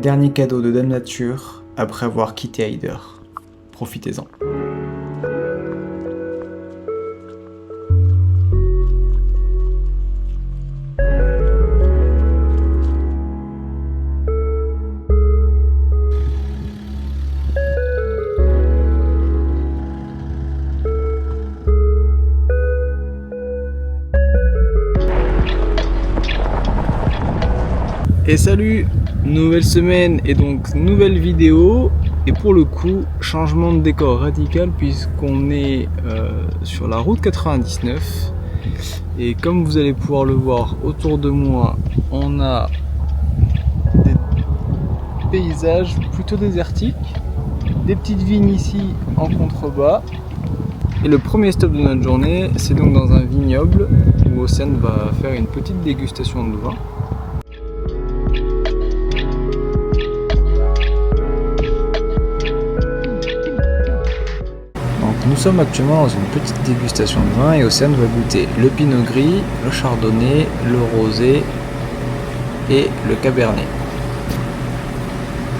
Dernier cadeau de Dame Nature après avoir quitté Hyder. Profitez-en. Et salut, nouvelle semaine et donc nouvelle vidéo, et pour le coup changement de décor radical puisqu'on est sur la route 99 et comme vous allez pouvoir le voir autour de moi, on a des paysages plutôt désertiques, des petites vignes ici en contrebas, et le premier stop de notre journée c'est donc dans un vignoble où Océane va faire une petite dégustation de vin. Nous sommes actuellement dans une petite dégustation de vin et Océane va goûter le pinot gris, le chardonnay, le rosé et le cabernet.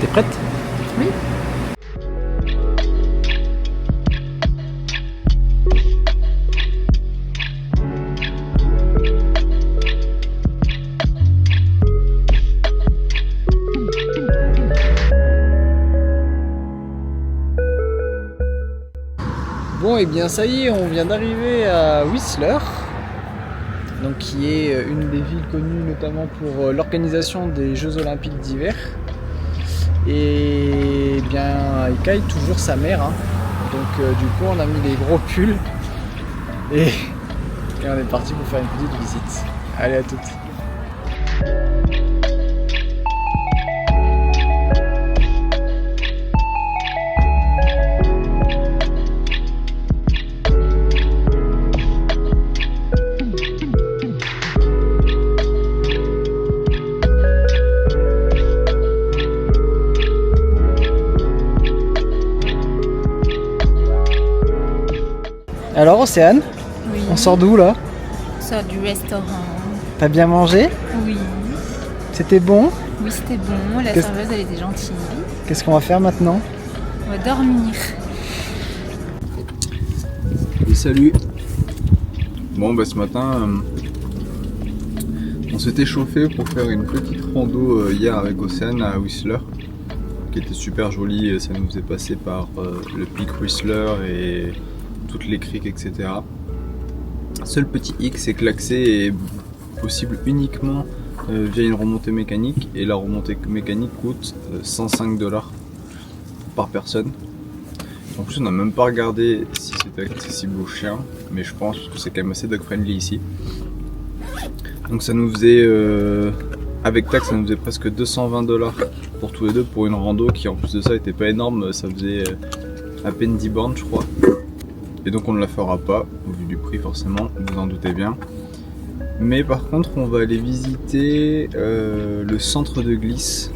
T'es prête? Oui. Bon, et bien ça y est, on vient d'arriver à Whistler, donc qui est une des villes connues notamment pour l'organisation des Jeux Olympiques d'hiver. Et bien, il caille toujours sa mère, hein. Donc du coup on a mis les gros pulls et on est parti pour faire une petite visite. Allez, à toutes. Alors Océane, Oui. on sort d'où là? On sort du restaurant. T'as bien mangé? Oui. C'était bon? Oui, c'était bon. La Qu'est-ce- serveuse, elle était gentille. Qu'est-ce qu'on va faire maintenant? On va dormir. Et salut. Bon bah ce matin on s'était chauffé pour faire une petite rando hier avec Océane à Whistler qui était super jolie. Ça nous faisait passer par le pic Whistler et toutes les criques, etc. Seul petit hic, c'est que l'accès est possible uniquement via une remontée mécanique, et la remontée mécanique coûte 105 $ par personne. En plus on n'a même pas regardé si c'était accessible aux chiens, mais je pense que c'est quand même assez dog friendly ici. Donc ça nous faisait, avec taxe, ça nous faisait presque 220 $ pour tous les deux pour une rando qui en plus de ça était pas énorme, ça faisait à peine 10 bornes je crois. Et donc on ne la fera pas, au vu du prix forcément, vous en doutez bien. Mais par contre on va aller visiter le centre de glisse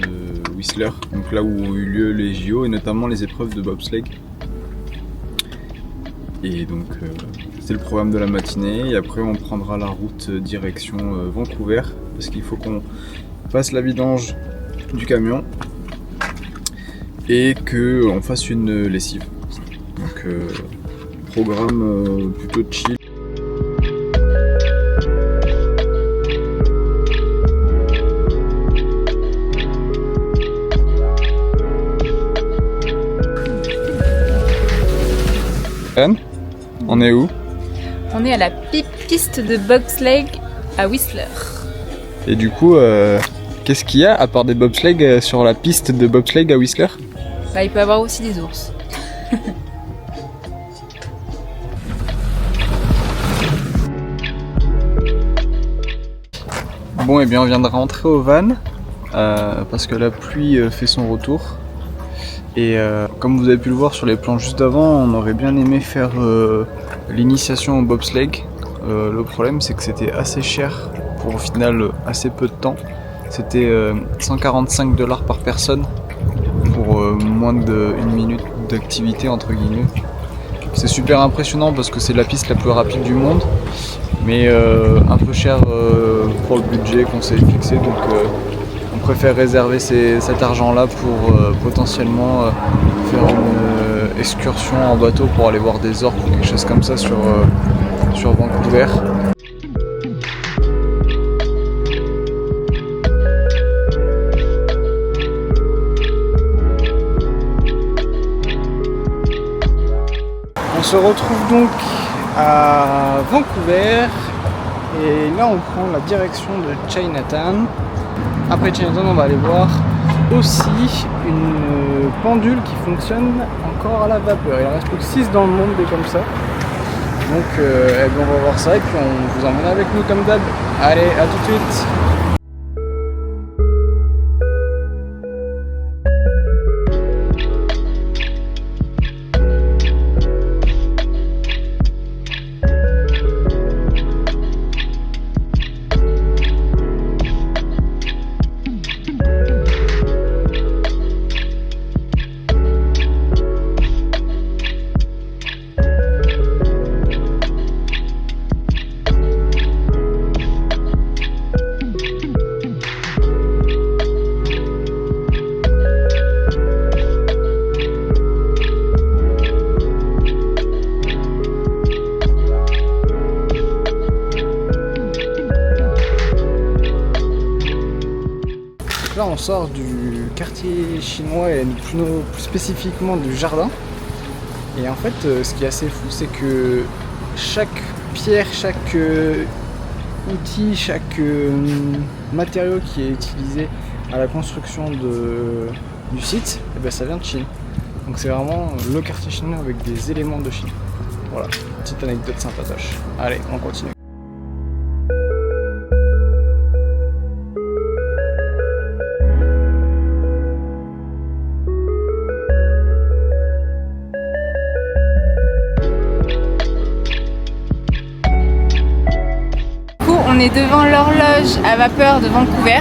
de Whistler, donc là où ont eu lieu les JO et notamment les épreuves de bobsleigh. Et donc c'est le programme de la matinée, et après on prendra la route direction Vancouver parce qu'il faut qu'on fasse la vidange du camion et qu'on fasse une lessive. Donc programme plutôt chill. Anne, on est où? On est à la piste de bobsleigh à Whistler. Et du coup, qu'est-ce qu'il y a à part des bobsleighs sur la piste de bobsleigh à Whistler? Bah, il peut y avoir aussi des ours. Bon, et bien on vient de rentrer au van parce que la pluie fait son retour. Et comme vous avez pu le voir sur les plans juste avant, on aurait bien aimé faire l'initiation au bobsleigh. Le problème c'est que c'était assez cher pour au final assez peu de temps. C'était 145 $ par personne pour moins d'1 minute d'activité entre guillemets. C'est super impressionnant parce que c'est la piste la plus rapide du monde, mais un peu cher pour le budget qu'on s'est fixé, donc on préfère réserver cet argent-là pour potentiellement faire une excursion en bateau pour aller voir des orques ou quelque chose comme ça sur Vancouver. On se retrouve donc à Vancouver et là on prend la direction de Chinatown. Après Chinatown, on va aller voir aussi une pendule qui fonctionne encore à la vapeur. Il en reste plus que 6 dans le monde des comme ça. Donc on va voir ça et puis on vous emmène avec nous comme d'hab. Allez, à tout de suite. Là on sort du quartier chinois et plus spécifiquement du jardin. Et en fait ce qui est assez fou c'est que chaque pierre, chaque outil, chaque matériau qui est utilisé à la construction du site, et ben, ça vient de Chine. Donc c'est vraiment le quartier chinois avec des éléments de Chine. Voilà, petite anecdote sympatoche. Allez, on continue. On est devant l'horloge à vapeur de Vancouver,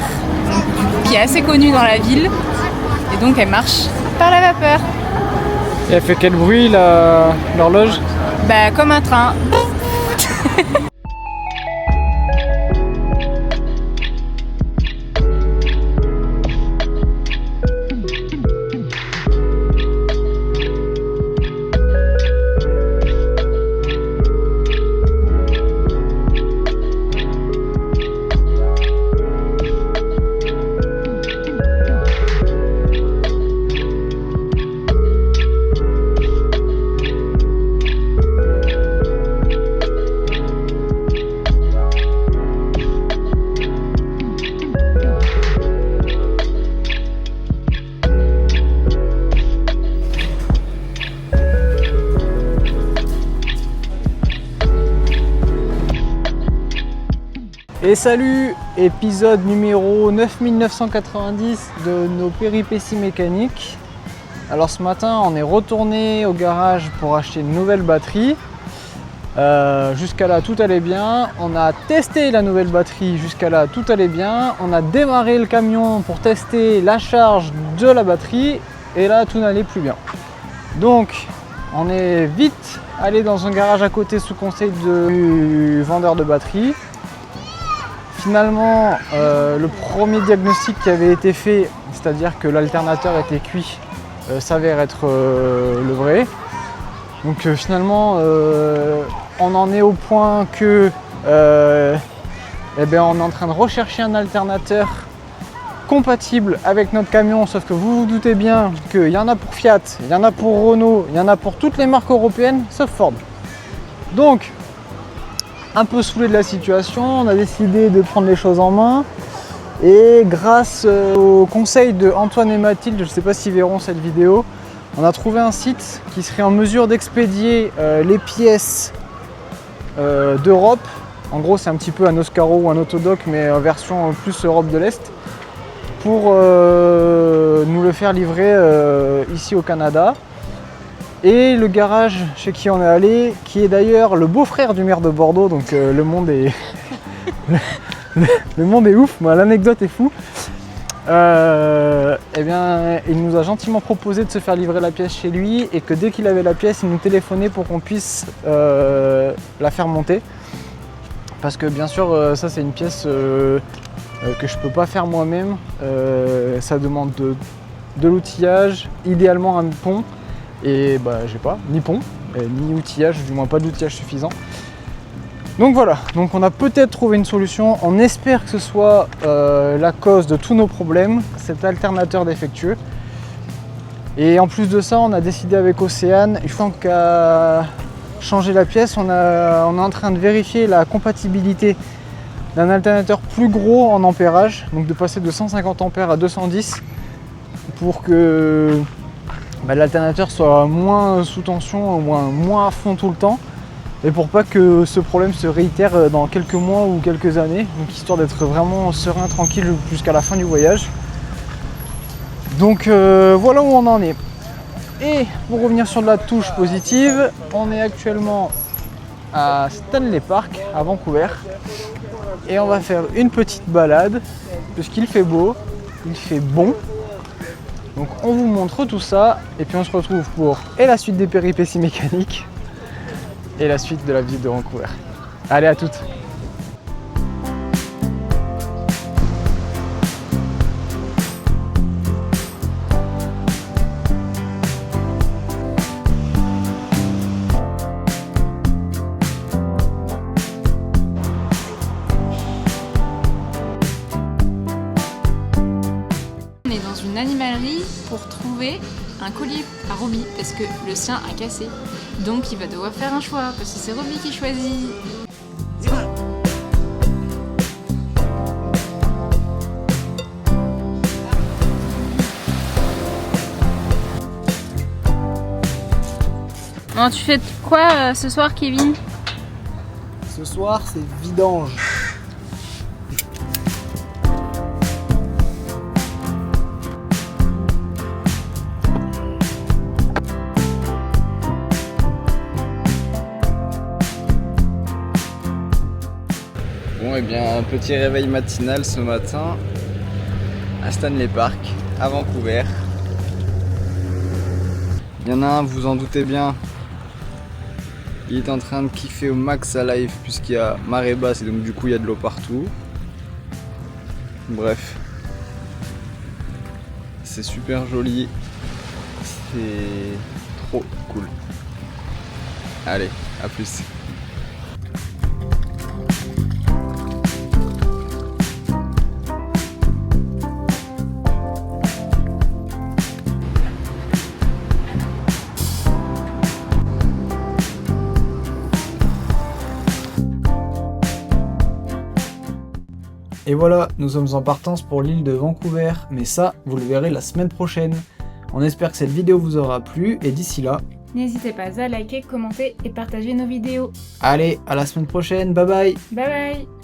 qui est assez connue dans la ville, et donc elle marche par la vapeur. Et elle fait quel bruit l'horloge? Bah comme un train. Et salut, épisode numéro 9990 de nos péripéties mécaniques. Alors ce matin on est retourné au garage pour acheter une nouvelle batterie. Jusqu'à là tout allait bien. On a testé la nouvelle batterie, jusqu'à là tout allait bien. On a démarré le camion pour tester la charge de la batterie et là tout n'allait plus bien. Donc on est vite allé dans un garage à côté sous conseil du vendeur de batterie. Finalement, le premier diagnostic qui avait été fait, c'est-à-dire que l'alternateur était cuit, s'avère être le vrai. Donc finalement, on en est au point que on est en train de rechercher un alternateur compatible avec notre camion, sauf que vous vous doutez bien qu'il y en a pour Fiat, il y en a pour Renault, il y en a pour toutes les marques européennes, sauf Ford. Donc, un peu saoulé de la situation, on a décidé de prendre les choses en main et grâce au conseil de Antoine et Mathilde, je ne sais pas s'ils verront cette vidéo, on a trouvé un site qui serait en mesure d'expédier les pièces d'Europe. En gros c'est un petit peu un Oscaro ou un Autodoc mais en version plus Europe de l'Est pour nous le faire livrer ici au Canada. Et le garage chez qui on est allé, qui est d'ailleurs le beau-frère du maire de Bordeaux, donc le monde est le monde est ouf, moi l'anecdote est fou. Eh bien, il nous a gentiment proposé de se faire livrer la pièce chez lui et que dès qu'il avait la pièce, il nous téléphonait pour qu'on puisse la faire monter. Parce que bien sûr, ça c'est une pièce que je peux pas faire moi-même. Ça demande de l'outillage, idéalement un pont, et bah j'ai pas ni pont ni outillage, du moins pas d'outillage suffisant. Donc voilà, donc on a peut-être trouvé une solution. On espère que ce soit la cause de tous nos problèmes, cet alternateur défectueux. Et en plus de ça, on a décidé avec Océane, une fois qu'à changer la pièce, on est en train de vérifier la compatibilité d'un alternateur plus gros en ampérage, donc de passer de 150 ampères à 210 pour que l'alternateur soit moins sous tension, moins à fond tout le temps, et pour pas que ce problème se réitère dans quelques mois ou quelques années, donc histoire d'être vraiment serein, tranquille jusqu'à la fin du voyage. Donc voilà où on en est. Et pour revenir sur de la touche positive, on est actuellement à Stanley Park à Vancouver et on va faire une petite balade puisqu'il fait beau, il fait bon. Donc on vous montre tout ça et puis on se retrouve pour la suite des péripéties mécaniques et la suite de la visite de Vancouver. Allez, à toutes. On est dans une animalerie pour trouver un collier à Roby parce que le sien a cassé. Donc il va devoir faire un choix parce que c'est Roby qui choisit. Bon, tu fais quoi ce soir, Kevin? Ce soir, c'est vidange. Bon, et bien, un petit réveil matinal ce matin à Stanley Park, à Vancouver. Il y en a un, vous en doutez bien, il est en train de kiffer au max sa life puisqu'il y a marée basse et donc du coup il y a de l'eau partout. Bref, c'est super joli, c'est trop cool. Allez, à plus. Et voilà, nous sommes en partance pour l'île de Vancouver, mais ça, vous le verrez la semaine prochaine. On espère que cette vidéo vous aura plu, et d'ici là, N'hésitez pas à liker, commenter et partager nos vidéos. allez, à la semaine prochaine, bye bye! Bye bye!